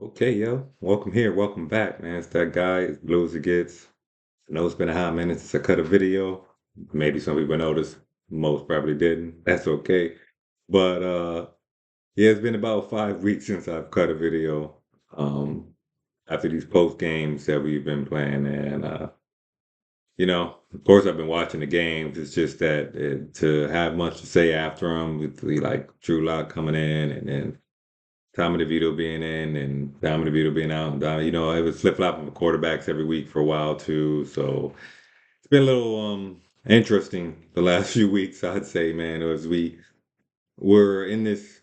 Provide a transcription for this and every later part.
Okay, yo, welcome here, welcome back, man. It's that guy, as blue as it gets. I know it's been a hot minute since I cut a video. Maybe some people noticed, most probably didn't. That's okay. But yeah, it's been about 5 weeks since I've cut a video. Um, after these post games that we've been playing, and of course, I've been watching the games. It's just that to have much to say after them, with like Drew Lock coming in, and then Tommy DeVito being in and Tommy DeVito being out. And it was flip flopping for quarterbacks every week for a while too. So it's been a little interesting the last few weeks, I'd say, man, as we were in this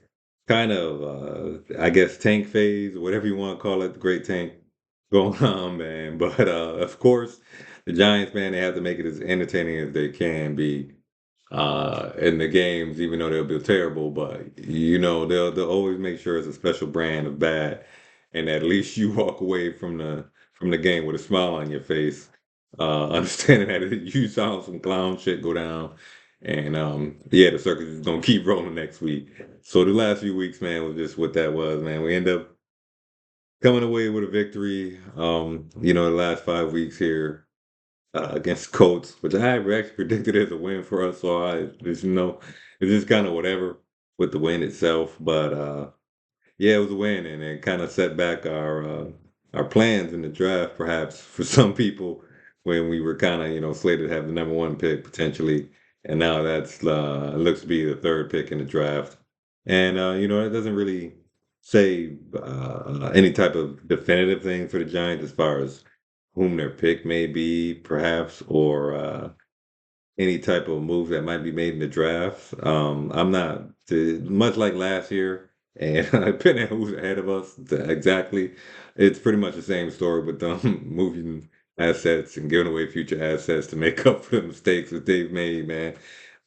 kind of I guess tank phase or whatever you want to call it, the great tank going on, man. But of course, the Giants, man, they have to make it as entertaining as they can be in the games, even though they'll be terrible, but they'll always make sure it's a special brand of bad, and at least you walk away from the game with a smile on your face, understanding that you saw some clown shit go down, and yeah, the circus is gonna keep rolling next week. So the last few weeks, man, was just what that was, man. We end up coming away with a victory. The last 5 weeks here against Colts, which I had actually predicted as a win for us. So it's just kind of whatever with the win itself. But yeah, it was a win, and it kind of set back our plans in the draft, perhaps for some people, when we were kind of slated to have the number one pick potentially, and now that's looks to be the third pick in the draft, and it doesn't really say any type of definitive thing for the Giants as far as whom their pick may be, perhaps, or any type of move that might be made in the draft. I'm not much like last year, and depending on who's ahead of us exactly, it's pretty much the same story with them moving assets and giving away future assets to make up for the mistakes that they've made, man,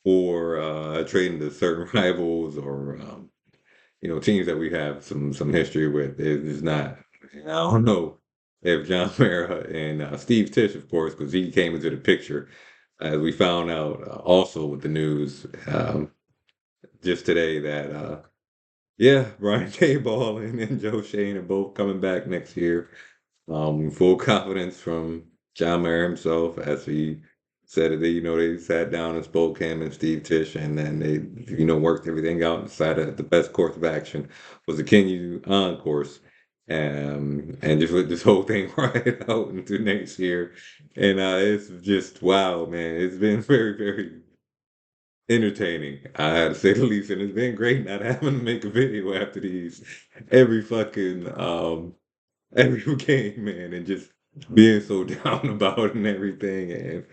or trading to certain rivals or teams that we have some history with. It's not. I don't know if John Mara and Steve Tisch, of course, because he came into the picture, as we found out also with the news just today that yeah, Brian Daboll and Joe Shane are both coming back next year. Full confidence from John Mayer himself, as he said that they sat down and spoke him and Steve Tisch, and then they worked everything out and decided that the best course of action was to continue on course, and just let this whole thing ride out into next year. And it's just wow, man! It's been very, very entertaining, I had to say the least, and it's been great not having to make a video after these every fucking every game, man, and just being so down about it and everything, and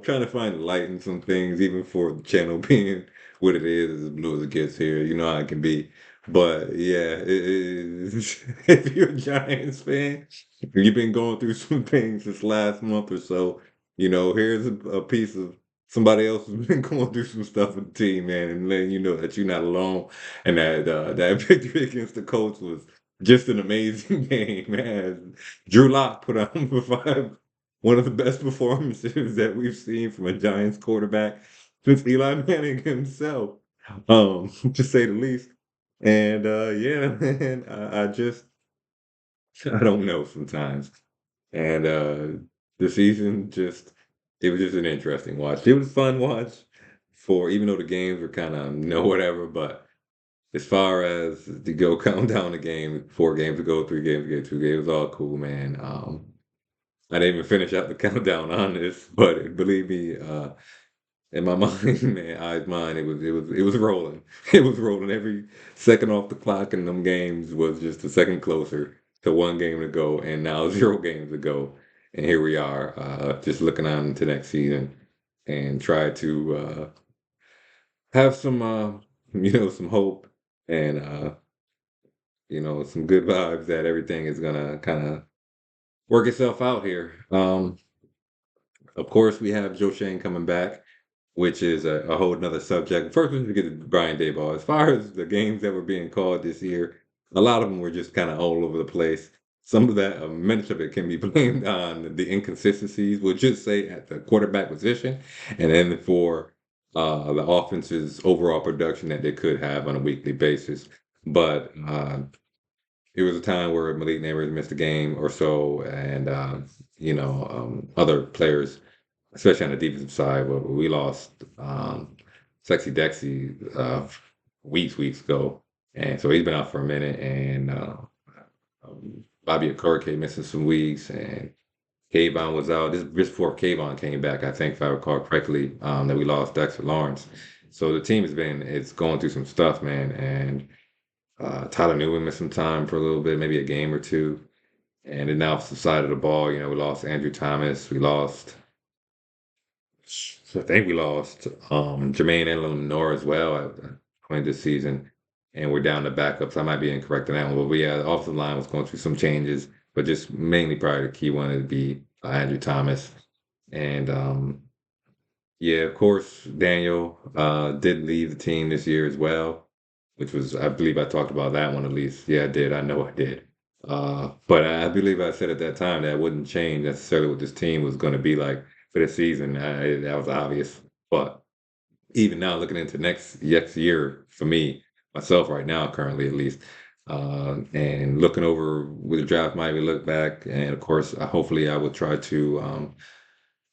trying to find light in some things, even for the channel being what it is, as blue as it gets here. You know how it can be. But yeah, if you're a Giants fan, you've been going through some things this last month or so. Here's a piece of somebody else who's been going through some stuff with the team, man, and letting you know that you're not alone, and that victory against the Colts was just an amazing game, man. Drew Lock put on one of the best performances that we've seen from a Giants quarterback since Eli Manning himself, to say the least. And yeah, man, I don't know sometimes. And the season just it was just an interesting watch. It was a fun watch for even though the games were kind of no whatever, but as far as to go count down the game, 4 games ago, 3 games ago, 2 games, it was all cool, man. I didn't even finish out the countdown on this, but believe me, in my mind, man, eyes mine, it was rolling. It was rolling every second off the clock, and them games was just a second closer to 1 game to go, and now 0 games to go, and here we are, just looking on to next season and try to have some, some hope and some good vibes that everything is gonna kind of work itself out here. Of course, we have Joe Shane coming back, which is a whole nother subject. First, let's get to Brian Daboll. As far as the games that were being called this year, a lot of them were just kind of all over the place. Some of that, much of it can be blamed on the inconsistencies, we'll just say at the quarterback position, and then for the offense's overall production that they could have on a weekly basis. But it was a time where Malik Neighbors missed a game or so, and other players, especially on the defensive side, where we lost Sexy Dexy weeks ago, and so he's been out for a minute, and Bobby Okereke missing some weeks, and Kayvon was out. This just before Kayvon came back, I think, if I recall correctly, that we lost Dexter Lawrence. So the team it's going through some stuff, man, and Tyler Newman missed some time for a little bit, maybe a game or two. And then now the side of the ball, we lost Andrew Thomas. I think we lost Jermaine Elam as well at the point this season. And we're down to backups. I might be incorrect on that one, but the offensive line was going through some changes, but just mainly probably the key one would be Andrew Thomas. And yeah, of course, Daniel did leave the team this year as well, which was, I believe I talked about that one at least. Yeah, I did. I know I did. But I believe I said at that time that wouldn't change necessarily what this team was going to be like for the season. That was obvious. But even now, looking into next year for me, myself right now, currently at least, and looking over with the draft, might be look back, and of course, hopefully, I will try to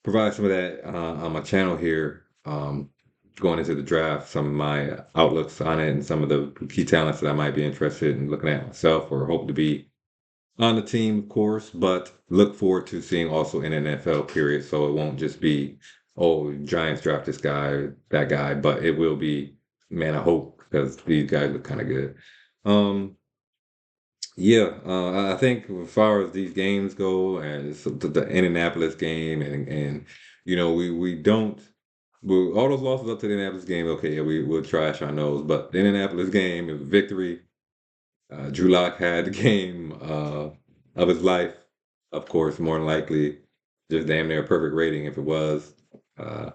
provide some of that on my channel here, going into the draft, some of my outlooks on it, and some of the key talents that I might be interested in looking at myself or hope to be on the team, of course, but look forward to seeing also in an NFL period. So it won't just be, oh, Giants draft this guy, that guy, but it will be, man, I hope because these guys look kind of good. Um, yeah, I think as far as these games go, and so the Indianapolis game, and we don't. All those losses up to the Indianapolis game, okay, yeah, we'll trash on those. But the Indianapolis game, it was a victory. Drew Lock had the game of his life, of course, more than likely, just damn near a perfect rating if it was. Uh,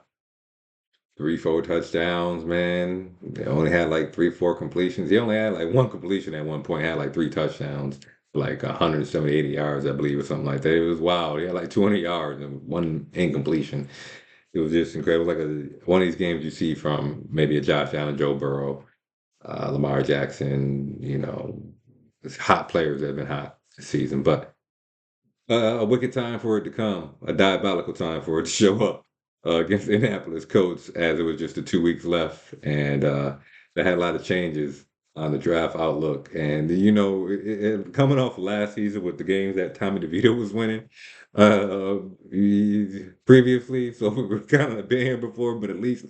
3, 4 touchdowns, man. They only had like 3, 4 completions. He only had like one completion at one point, had like 3 touchdowns, like 170, 80 yards, I believe, or something like that. It was wild. He had like 200 yards and one incompletion. It was just incredible. Like one of these games you see from maybe a Josh Allen, Joe Burrow, Lamar Jackson, it's hot players that have been hot this season. But a wicked time for it to come, a diabolical time for it to show up against the Indianapolis Colts, as it was just the 2 weeks left, and they had a lot of changes on the draft outlook. And coming off last season with the games that Tommy DeVito was winning uh, previously, so we were kind of been here before, but at least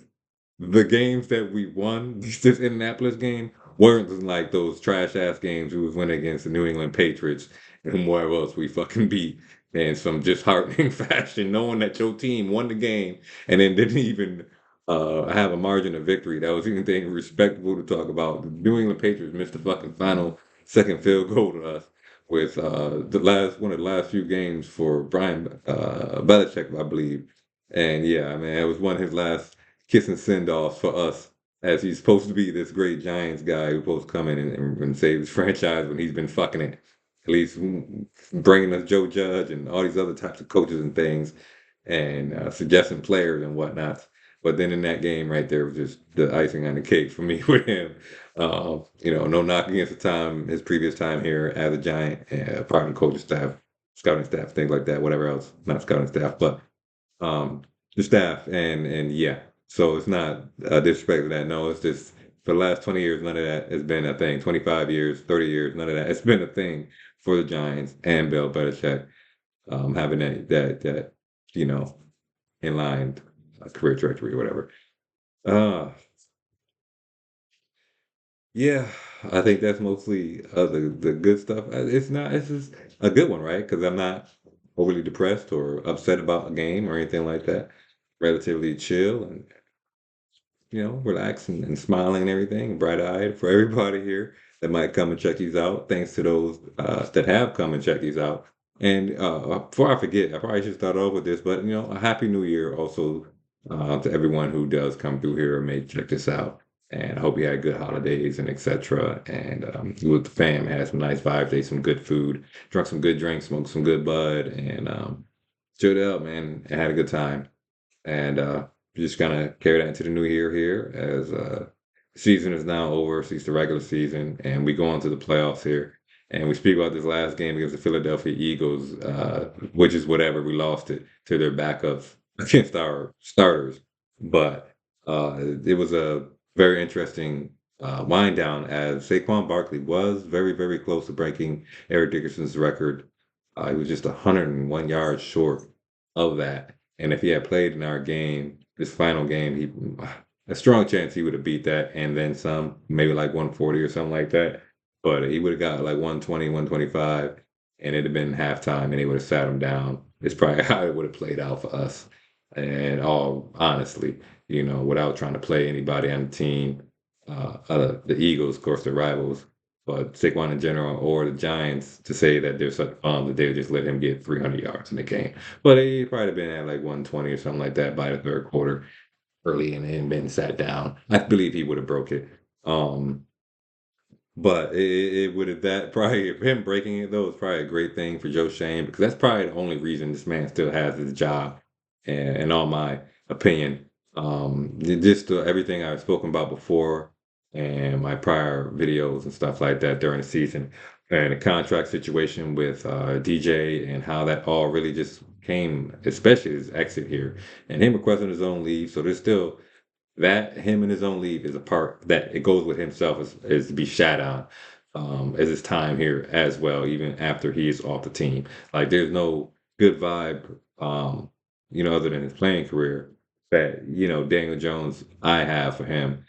the games that we won, this Indianapolis game, weren't like those trash ass games we was winning against the New England Patriots and whoever else we fucking beat in some disheartening fashion, knowing that your team won the game and then didn't even have a margin of victory. That was anything respectable to talk about. The New England Patriots missed the fucking final second field goal to us with one of the last few games for Brian Belichick, I believe. And yeah, I mean, it was one of his last kissing send-offs for us, as he's supposed to be this great Giants guy who's supposed to come in and save his franchise when he's been fucking it. At least bringing us Joe Judge and all these other types of coaches and things, and suggesting players and whatnot. But then in that game right there was just the icing on the cake for me with him. No knock against his previous time here as a Giant, part of the coaching staff, scouting staff, things like that, whatever else, not scouting staff, but um, the staff, and yeah. So it's not disrespect to that. No, it's just for the last 20 years, none of that has been a thing. 25 years, 30 years, none of that. It's been a thing for the Giants and Bill Belichick, having that you know in line career trajectory or whatever. Uh yeah, I think that's mostly the good stuff. It's not. It's just a good one, right? Because I'm not overly depressed or upset about a game or anything like that. Relatively chill and relaxing and smiling and everything, bright-eyed for everybody here that might come and check these out. Thanks to those that have come and checked these out. And before I forget, I probably should start off with this, but a happy new year also to everyone who does come through here and may check this out. And I hope you had good holidays and etc. And you with the fam had some nice vibes, ate some good food, drunk some good drinks, smoked some good bud, and chilled out, man, and had a good time. And just gonna carry that into the new year here as season is now over, since the regular season, and we go on to the playoffs here. And we speak about this last game against the Philadelphia Eagles, which is whatever. We lost it to their backups against our starters. But it was a very interesting wind down as Saquon Barkley was very, very close to breaking Eric Dickerson's record. He was just 101 yards short of that. And if he had played in our game, this final game, he a strong chance he would have beat that and then some, maybe like 140 or something like that. But he would have got like 120, 125, and it'd have been halftime, and he would have sat him down. It's probably how it would have played out for us. And all honestly, without trying to play anybody on the team, the Eagles, of course, the rivals, but Saquon in general, or the Giants, to say that they're such bums that they'll just let him get 300 yards in the game. But he probably been at like 120 or something like that by the third quarter, early and been sat down. I believe he would have broke it. Um, but it would have that probably him breaking it though is probably a great thing for Joe Shane because that's probably the only reason this man still has his job, and in all my opinion, just everything I've spoken about before and my prior videos and stuff like that during the season, and the contract situation with DJ and how that all really just came, especially his exit here and him requesting his own leave. So there's still that him and his own leave is a part that it goes with himself is to be shat on as his time here as well, even after he is off the team. Like there's no good vibe, other than his playing career that, Daniel Jones, I have for him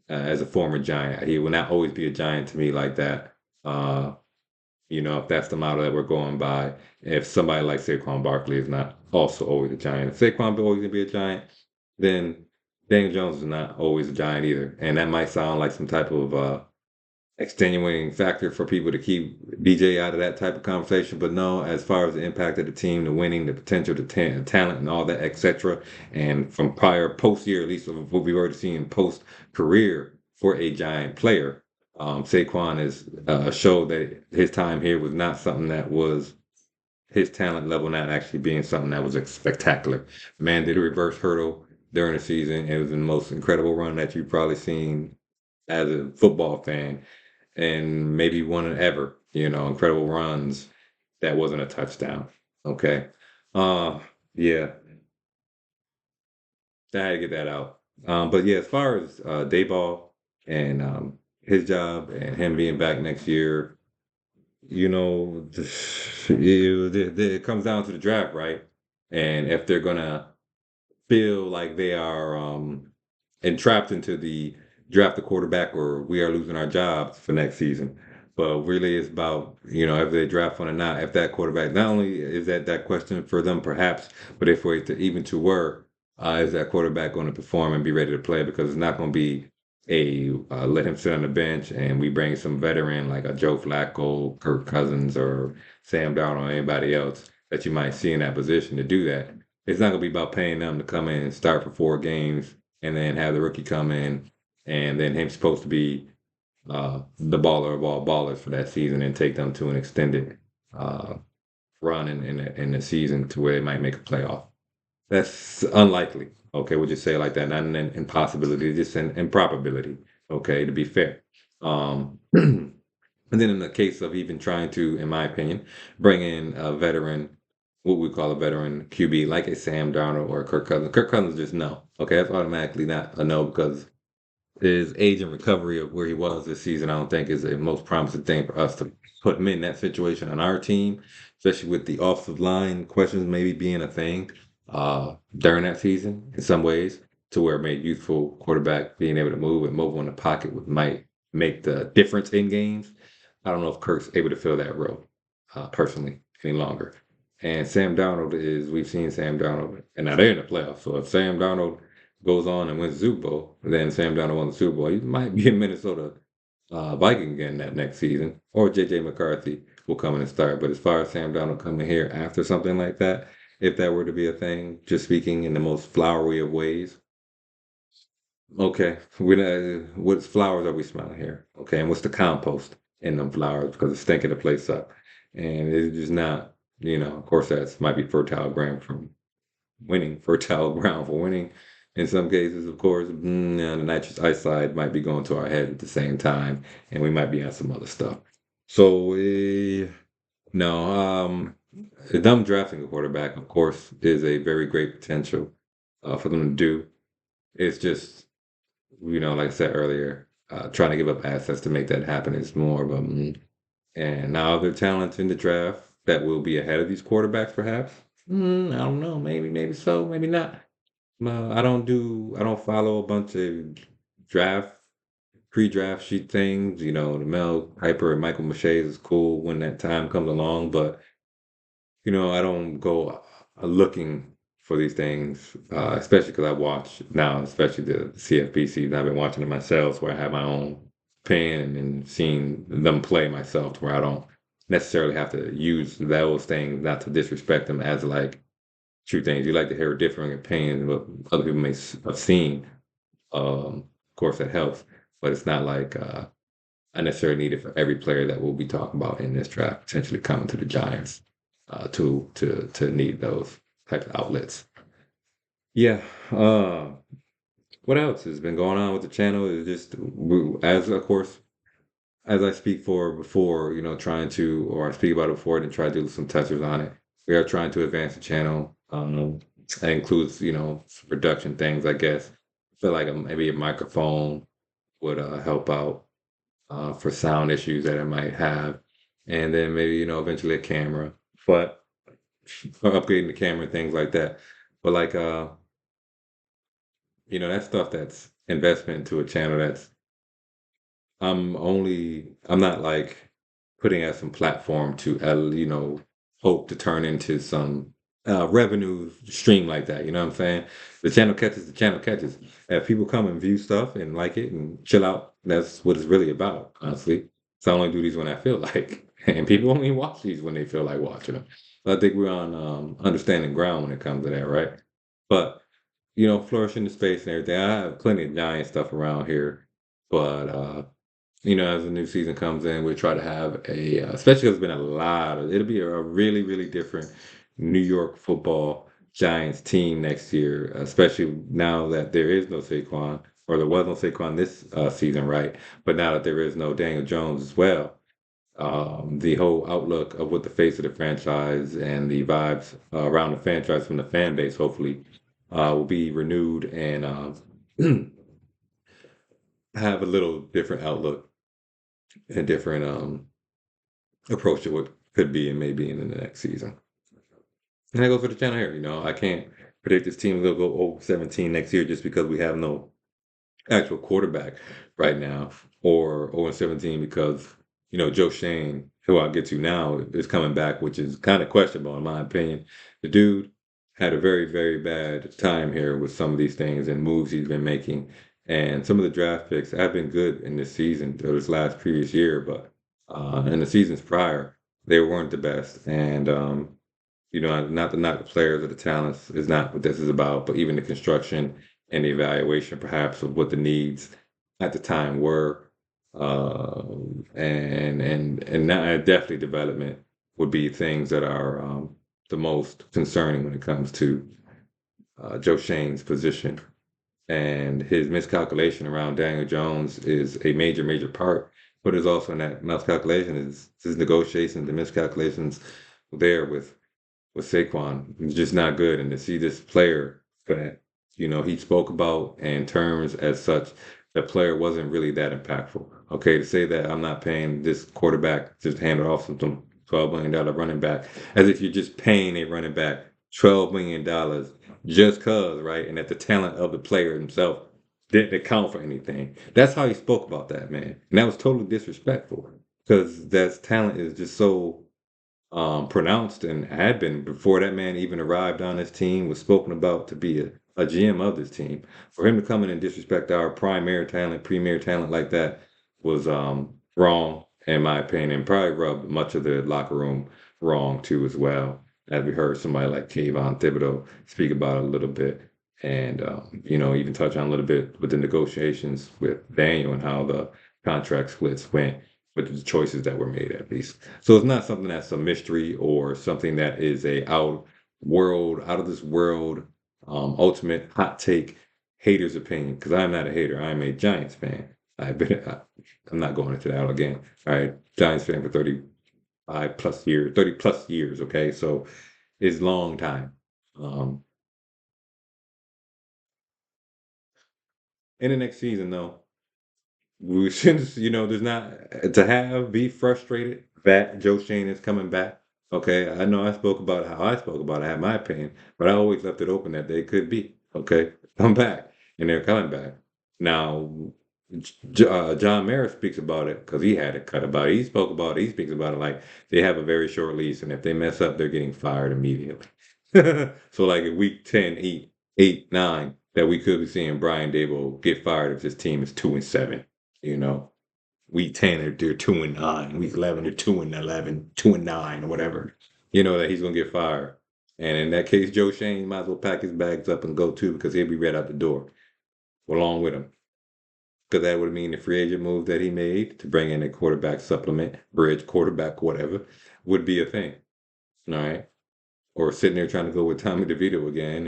as a former Giant. He will not always be a Giant to me like that. If that's the model that we're going by, if somebody like Saquon Barkley is not also always a Giant, if Saquon always gonna be a Giant, then Daniel Jones is not always a Giant either. And that might sound like some type of extenuating factor for people to keep DJ out of that type of conversation. But no, as far as the impact of the team, the winning, the potential, the talent, and all that, etc. And from prior post year, at least of what we've already seen post career for a Giant player, Saquon has showed that his time here was not something that was his talent level not actually being something that was spectacular. Man did a reverse hurdle during the season. It was the most incredible run that you've probably seen as a football fan, and maybe one ever. Incredible runs that wasn't a touchdown. Okay. Uh, yeah, I had to get that out. But yeah, as far as Dayball and his job and him being back next year, it comes down to the draft, right? And if they're gonna feel like they are entrapped into the draft the quarterback or we are losing our jobs for next season. But really it's about, if they draft one or not, if that quarterback, not only is that question for them perhaps, but if we to even to were, is that quarterback going to perform and be ready to play? Because it's not going to be a let him sit on the bench and we bring some veteran like a Joe Flacco, Kirk Cousins, or Sam Darnold or anybody else that you might see in that position to do that. It's not gonna be about paying them to come in and start for 4 games and then have the rookie come in and then him supposed to be the baller of all ballers for that season and take them to an extended uh, run in the season to where they might make a playoff. That's unlikely. Okay, we'll just say it like that. Not an impossibility, just an improbability. Okay, to be fair. And then in the case of even trying to, in my opinion, bring in a veteran, what we call a veteran QB, like a Sam Darnold or a Kirk Cousins. Kirk Cousins just no. Okay, that's automatically not a no because his age and recovery of where he was this season, I don't think is the most promising thing for us to put him in that situation on our team, especially with the offensive line questions maybe being a thing during that season in some ways, to where it made youthful quarterback being able to move and mobile in the pocket might make the difference in games. I don't know if Kirk's able to fill that role personally any longer. And Sam Darnold is, we've seen Sam Darnold, and now they're in the playoffs. So if Sam Darnold goes on and wins the Super Bowl, then Sam Darnold won the Super Bowl. He might be a Minnesota Viking again that next season, or JJ McCarthy will come in and start. But as far as Sam Darnold coming here after something like that, if that were to be a thing, just speaking in the most flowery of ways, okay, we're not, what flowers are we smelling here? Okay, and what's the compost in them flowers because it's stinking the place up, and it's just not. Of course, that's might be fertile ground from winning, fertile ground for winning. In some cases, of course, the nitrous oxide might be going to our head at the same time, and we might be on some other stuff. So no, them drafting a quarterback, of course, is a very great potential for them to do. It's just, like I said earlier, trying to give up assets to make that happen is more of a and now other talent in the draft that will be ahead of these quarterbacks, perhaps. I don't know. Maybe so. Maybe not. I don't follow a bunch of draft pre-draft sheet things. The Mel Kiper and Michael Mache's is cool when that time comes along, but I don't go looking for these things, especially because I watch now, especially the CFP season. I've been watching it myself, where I have my own opinion and seeing them play myself, to where I don't necessarily have to use those things, not to disrespect them as like true things. You like to hear differing opinions, what other people may have seen. Of course, that helps, but it's not like I necessarily need it for every player that we'll be talking about in this draft potentially coming to the Giants to need those type of outlets. Yeah. What else has been going on with the channel is just as of course as I speak for before, trying to or I speak about it before and try to do some touches on it. We are trying to advance the channel. That includes some production things, I guess. I feel like maybe a microphone would help out for sound issues that I might have. And then maybe, eventually a camera, but or upgrading the camera, things like that. But like, that stuff that's investment into a channel that's I'm not like putting as some platform to, hope to turn into some revenue stream like that. You know what I'm saying? The channel catches, the channel catches. If people come and view stuff and like it and chill out, that's what it's really about, honestly. So I only do these when I feel like, and people only watch these when they feel like watching them. I think we're on understanding ground when it comes to that, right? But flourish in the space and everything. I have plenty of giant stuff around here, but as the new season comes in, we try to have especially 'cause there's been a lot it'll be a really, really different New York football Giants team next year, especially now that there is no Saquon, or there was no Saquon this season, right? But now that there is no Daniel Jones as well, the whole outlook of what the face of the franchise and the vibes around the franchise from the fan base, hopefully, will be renewed and have a little different outlook and different approach to what could be and maybe in the next season. And that goes for the channel here. I can't predict this team will go over 17 next year just because we have no actual quarterback right now, or 0-17 because Joe Shane, who I'll get to now, is coming back, which is kind of questionable in my opinion. The dude had a very, very bad time here with some of these things and moves he's been making, and some of the draft picks have been good in this season or this last previous year, but in the seasons prior they weren't the best. And not to knock the players or the talents is not what this is about, but even the construction and the evaluation, perhaps, of what the needs at the time were, and now definitely development would be things that are the most concerning when it comes to Joe Shane's position. And his miscalculation around Daniel Jones is a major, major part. But there's also in that miscalculation is his negotiations, the miscalculations there with Saquon. It's just not good. And to see this player that, he spoke about in terms as such, the player wasn't really that impactful. Okay, to say that I'm not paying this quarterback, just hand it off to some $12 million running back, as if you're just paying a running back $12 million just cause, right? And that the talent of the player himself didn't account for anything. That's how he spoke about that, man. And that was totally disrespectful because that talent is just so pronounced and had been before that man even arrived on this team, was spoken about to be a GM of this team. For him to come in and disrespect our premier talent like that was wrong, in my opinion, and probably rubbed much of the locker room wrong too as well. As we heard somebody like Kayvon Thibodeau speak about it a little bit, and even touch on a little bit with the negotiations with Daniel and how the contract splits went with the choices that were made, at least. So it's not something that's a mystery or something that is out of this world, ultimate hot take hater's opinion. Because I'm not a hater. I'm a Giants fan. I've been I'm not going into that again. All right, Giants fan for 35 plus years, 30 plus years. Okay, so it's long time. Um, in the next season, though, we since there's not to have be frustrated that Joe Shane is coming back. Okay, I know I spoke about how I spoke about it, I had my opinion, but I always left it open that they could be okay, come back, and they're coming back. Now, John Mara speaks about it because he had it cut about it. He spoke about it. He speaks about it like they have a very short lease, and if they mess up, they're getting fired immediately. So, like in week 10, 8, 9, that we could be seeing Brian Dable get fired if his team is 2-7. You know, week 10, they're 2-9. Week 11, they're 2-11, 2-9, or whatever. That he's going to get fired. And in that case, Joe Shane might as well pack his bags up and go too because he'll be right out the door along with him. Because that would mean the free agent move that he made to bring in a quarterback supplement, bridge quarterback, whatever, would be a thing. All right. Or sitting there trying to go with Tommy DeVito again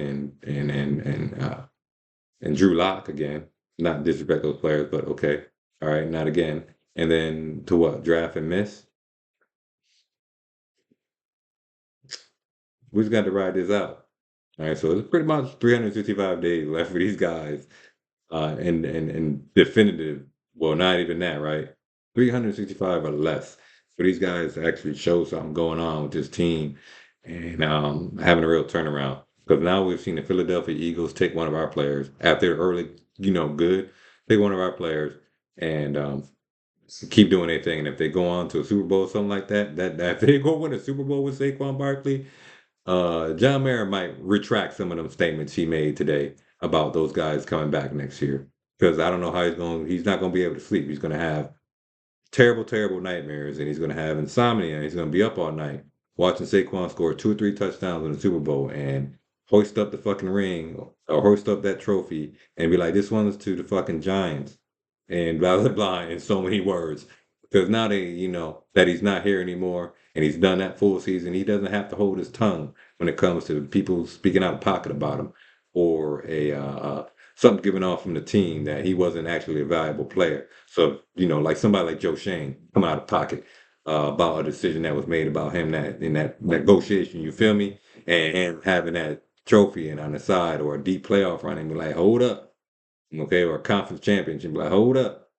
and Drew Lock again. Not disrespect those players, but okay. All right, not again. And then to what? Draft and miss? We just got to ride this out. All right, so it's pretty much 365 days left for these guys. And definitive, well, not even that, right? 365 or less for these guys to actually show something going on with this team and having a real turnaround. Because now we've seen the Philadelphia Eagles take one of our players after early, good, take one of our players and keep doing their thing. And if they go on to a Super Bowl or something like that if they go win a Super Bowl with Saquon Barkley, John Mara might retract some of them statements he made today about those guys coming back next year. Because I don't know how he's not going to be able to sleep. He's going to have terrible, terrible nightmares, and he's going to have insomnia, and he's going to be up all night watching Saquon score 2 or 3 touchdowns in the Super Bowl and hoist up the fucking ring or hoist up that trophy and be like, this one's to the fucking Giants and blah, blah, blah, in so many words. Because now that he's not here anymore and he's done that full season, he doesn't have to hold his tongue when it comes to people speaking out of pocket about him or something given off from the team that he wasn't actually a valuable player. So, like somebody like Joe Shane come out of pocket about a decision that was made about him that in that negotiation, you feel me? And having that trophy and on the side or a deep playoff run and be like, hold up, okay, or a conference championship, be like, hold up.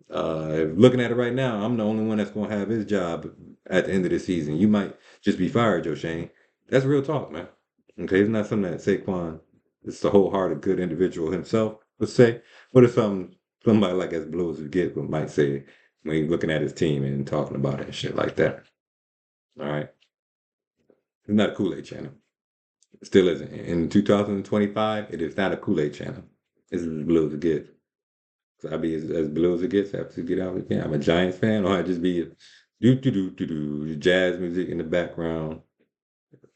Looking at it right now, I'm the only one that's going to have his job at the end of the season. You might just be fired, Joe Shane. That's real talk, man. Okay, it's not something that Saquon, it's a wholehearted good individual himself would say, but it's somebody like as blue as it gets might say when he's looking at his team and talking about it and shit like that. All right, it's not a Kool-Aid channel. It still isn't. In 2025, it is not a Kool-Aid channel. It's as blue as it gets. So I be as blue as it gets after you get out again. I'm a Giants fan, or I just be do do do do do jazz music in the background,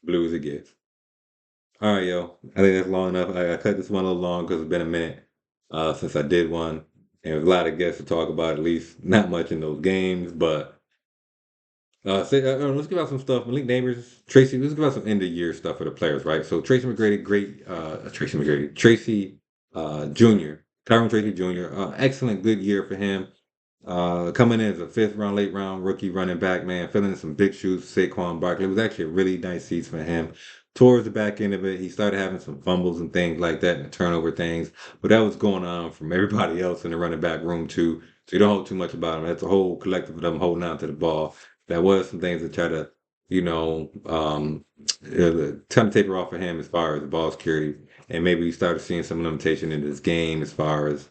blue as it gets. All right, yo. I think that's long enough. I cut this one a little long because it's been a minute since I did one, and there's a lot of guests to talk about. At least not much in those games, but let's give out some stuff. Malik Neighbors, Tracy. Let's give out some end of year stuff for the players, right? So Tracy McGrady, great. Tracy McGrady, Tracy Jr. Tyron Tracy Jr. Excellent, good year for him. Coming in as a fifth round, late round rookie running back, man, filling in some big shoes for Saquon Barkley. It was actually a really nice season for him. Towards the back end of it, he started having some fumbles and things like that and turnover things, but that was going on from everybody else in the running back room too. So you don't hold too much about him. That's a whole collective of them holding on to the ball. That was some things that try to, kind of taper off of him as far as the ball security, and maybe we started seeing some limitation in his game as far as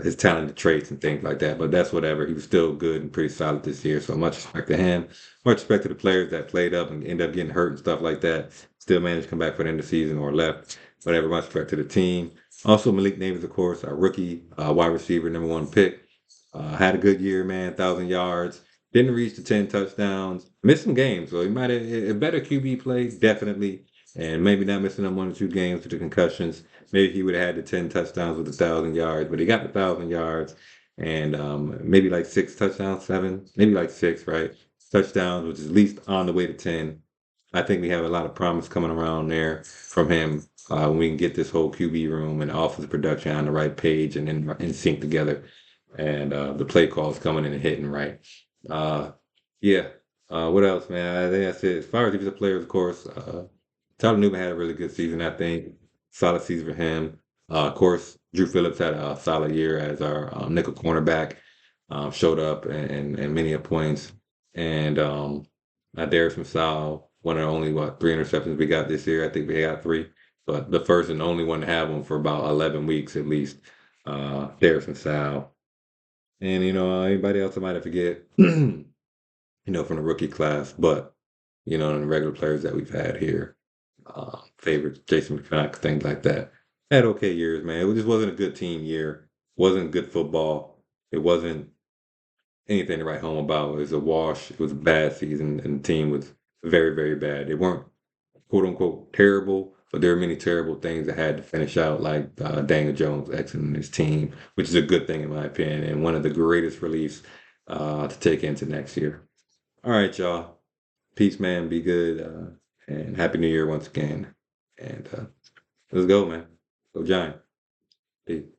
his talented traits and things like that. But that's whatever. He was still good and pretty solid this year. So much respect to him. Much respect to the players that played up and ended up getting hurt and stuff like that. Still managed to come back for the end of the season or left. Whatever. Much respect to the team. Also, Malik Neighbors, of course, our rookie wide receiver, #1 pick. Had a good year, man. 1,000 yards. Didn't reach the 10 touchdowns. Missed some games. So he might have a better QB play, definitely. And maybe not missing up 1 or 2 games due to concussions. Maybe he would have had the 10 touchdowns with 1,000 yards, but he got the 1,000 yards and maybe like 6 touchdowns, seven, maybe like six, right? Touchdowns, which is at least on the way to 10. I think we have a lot of promise coming around there from him when we can get this whole QB room and offensive production on the right page and in sync together. and the play calls coming in and hitting right. Uh, yeah. What else, man? I think that's it. As far as defensive players, of course, Tyler Newman had a really good season, I think. Solid season for him. Of course, Drew Phillips had a solid year as our nickel cornerback. Showed up and many a points. And Darius Masal, one of the only, what, 3 interceptions we got this year. I think we got three, but the first and only one to have them for about 11 weeks at least. Darius Masal. And, anybody else I might have forget, from the rookie class, but, and the regular players that we've had here, favorites, Jason McCock, things like that. Had okay years, man. It just wasn't a good team year. Wasn't good football. It wasn't anything to write home about. It was a wash. It was a bad season, and the team was very, very bad. They weren't quote unquote terrible, but there were many terrible things that had to finish out, like Daniel Jones exiting his team, which is a good thing in my opinion, and one of the greatest reliefs to take into next year. All right, y'all. Peace, man. Be good, and happy New Year once again. And let's go, man. Go Giant. Peace.